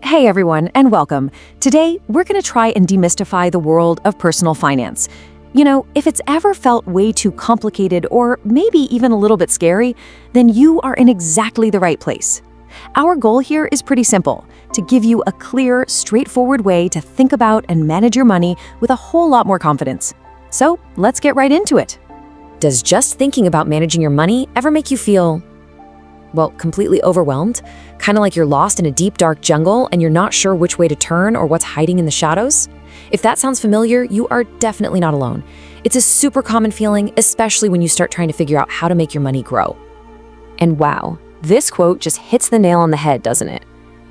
Hey everyone, and welcome. Today, we're going to try and demystify the world of personal finance. You know, if it's ever felt way too complicated or maybe even a little bit scary, then you are in exactly the right place. Our goal here is pretty simple, to give you a clear, straightforward way to think about and manage your money with a whole lot more confidence. So, let's get right into it. Does just thinking about managing your money ever make you feel, well, completely overwhelmed? Kind of like you're lost in a deep, dark jungle and you're not sure which way to turn or what's hiding in the shadows? If that sounds familiar, you are definitely not alone. It's a super common feeling, especially when you start trying to figure out how to make your money grow. And wow, this quote just hits the nail on the head, doesn't it?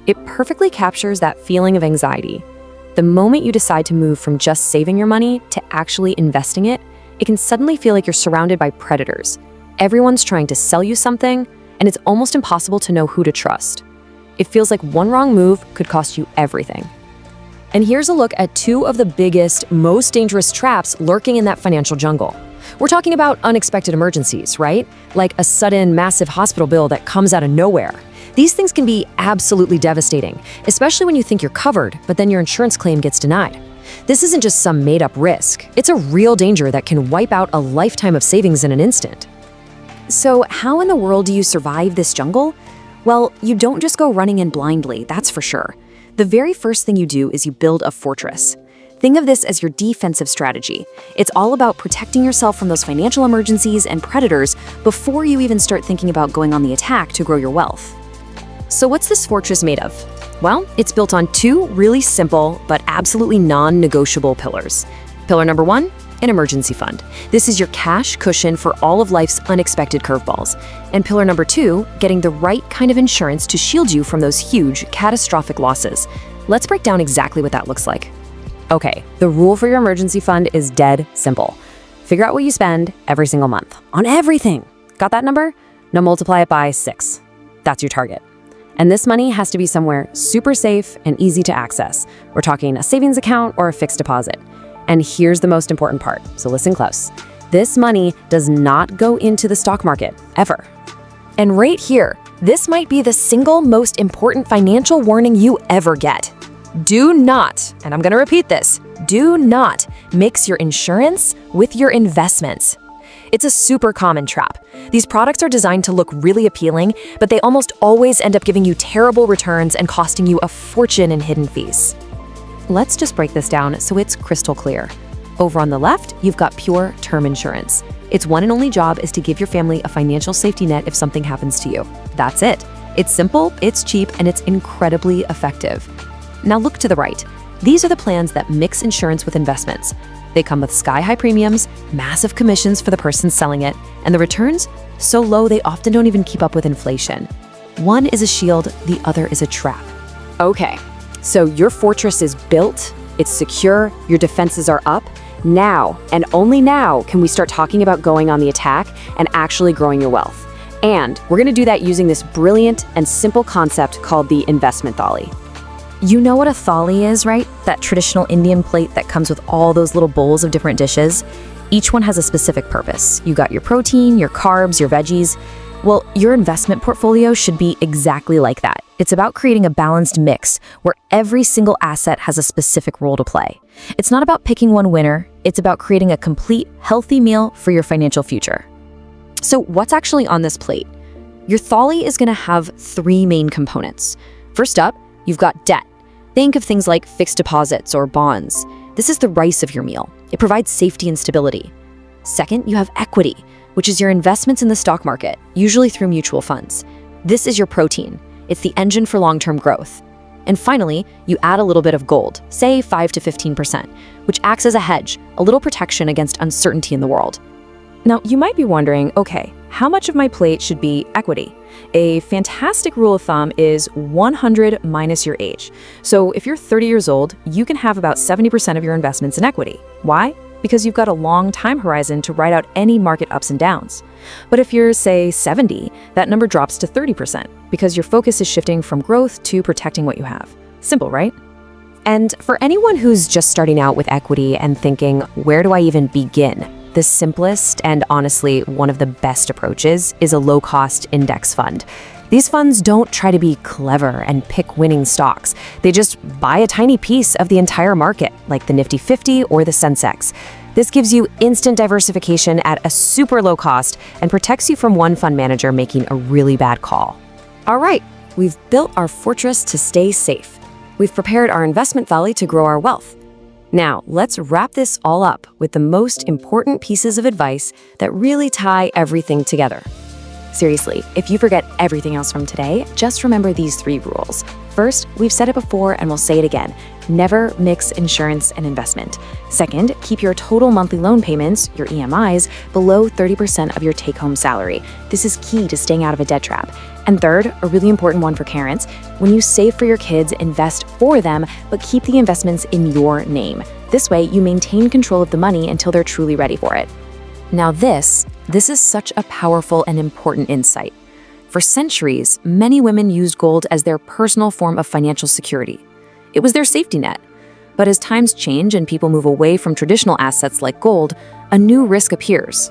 It perfectly captures that feeling of anxiety. The moment you decide to move from just saving your money to actually investing it, it can suddenly feel like you're surrounded by predators. Everyone's trying to sell you something, and it's almost impossible to know who to trust. It feels like one wrong move could cost you everything. And here's a look at two of the biggest, most dangerous traps lurking in that financial jungle. We're talking about unexpected emergencies, right? Like a sudden, massive hospital bill that comes out of nowhere. These things can be absolutely devastating, especially when you think you're covered, but then your insurance claim gets denied. This isn't just some made-up risk. It's a real danger that can wipe out a lifetime of savings in an instant. So how in the world do you survive this jungle? Well, you don't just go running in blindly, that's for sure. The very first thing you do is you build a fortress. Think of this as your defensive strategy. It's all about protecting yourself from those financial emergencies and predators before you even start thinking about going on the attack to grow your wealth. So what's this fortress made of? Well, it's built on two really simple but absolutely non-negotiable pillars. Pillar number one, an emergency fund. This is your cash cushion for all of life's unexpected curveballs. And pillar number two, getting the right kind of insurance to shield you from those huge, catastrophic losses. Let's break down exactly what that looks like. Okay, the rule for your emergency fund is dead simple. Figure out what you spend every single month on everything. Got that number? Now multiply it by 6. That's your target. And this money has to be somewhere super safe and easy to access. We're talking a savings account or a fixed deposit. And here's the most important part, so listen close. This money does not go into the stock market, ever. And right here, this might be the single most important financial warning you ever get. Do not, and I'm gonna repeat this, do not mix your insurance with your investments. It's a super common trap. These products are designed to look really appealing, but they almost always end up giving you terrible returns and costing you a fortune in hidden fees. Let's just break this down so it's crystal clear. Over on the left, you've got pure term insurance. Its one and only job is to give your family a financial safety net if something happens to you. That's it. It's simple, it's cheap, and it's incredibly effective. Now look to the right. These are the plans that mix insurance with investments. They come with sky-high premiums, massive commissions for the person selling it, and the returns? So low they often don't even keep up with inflation. One is a shield, the other is a trap. Okay. So your fortress is built, it's secure, your defenses are up. Now, and only now, can we start talking about going on the attack and actually growing your wealth. And we're gonna do that using this brilliant and simple concept called the investment thali. You know what a thali is, right? That traditional Indian plate that comes with all those little bowls of different dishes. Each one has a specific purpose. You got your protein, your carbs, your veggies. Well, your investment portfolio should be exactly like that. It's about creating a balanced mix where every single asset has a specific role to play. It's not about picking one winner, it's about creating a complete, healthy meal for your financial future. So what's actually on this plate? Your thali is gonna have 3 main components. First up, you've got debt. Think of things like fixed deposits or bonds. This is the rice of your meal. It provides safety and stability. Second, you have equity, which is your investments in the stock market, usually through mutual funds. This is your protein. It's the engine for long-term growth. And finally, you add a little bit of gold, say 5 to 15%, which acts as a hedge, a little protection against uncertainty in the world. Now, you might be wondering, okay, how much of my plate should be equity? A fantastic rule of thumb is 100 minus your age. So if you're 30 years old, you can have about 70% of your investments in equity. Why? Because you've got a long time horizon to ride out any market ups and downs. But if you're, say, 70, that number drops to 30% because your focus is shifting from growth to protecting what you have. Simple, right? And for anyone who's just starting out with equity and thinking, where do I even begin? The simplest and honestly one of the best approaches is a low-cost index fund. These funds don't try to be clever and pick winning stocks. They just buy a tiny piece of the entire market, like the Nifty 50 or the Sensex. This gives you instant diversification at a super low cost and protects you from one fund manager making a really bad call. All right, we've built our fortress to stay safe. We've prepared our investment valley to grow our wealth. Now, let's wrap this all up with the most important pieces of advice that really tie everything together. Seriously, if you forget everything else from today, just remember these 3 rules. First, we've said it before and we'll say it again. Never mix insurance and investment. Second, keep your total monthly loan payments, your EMIs, below 30% of your take-home salary. This is key to staying out of a debt trap. And third, a really important one for parents, when you save for your kids, invest for them, but keep the investments in your name. This way, you maintain control of the money until they're truly ready for it. Now this is such a powerful and important insight. For centuries, many women used gold as their personal form of financial security. It was their safety net. But as times change and people move away from traditional assets like gold, a new risk appears.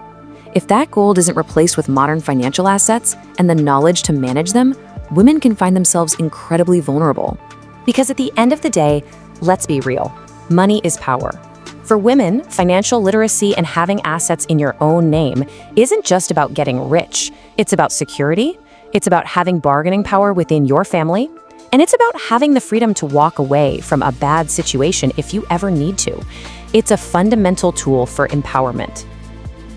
If that gold isn't replaced with modern financial assets and the knowledge to manage them, women can find themselves incredibly vulnerable. Because at the end of the day, let's be real, money is power. For women, financial literacy and having assets in your own name isn't just about getting rich. It's about security, it's about having bargaining power within your family, and it's about having the freedom to walk away from a bad situation if you ever need to. It's a fundamental tool for empowerment.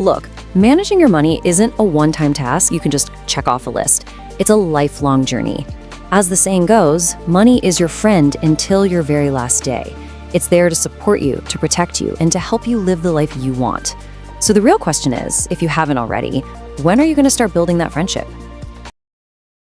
Look, managing your money isn't a one-time task you can just check off a list. It's a lifelong journey. As the saying goes, money is your friend until your very last day. It's there to support you, to protect you, and to help you live the life you want. So the real question is, if you haven't already, when are you going to start building that friendship?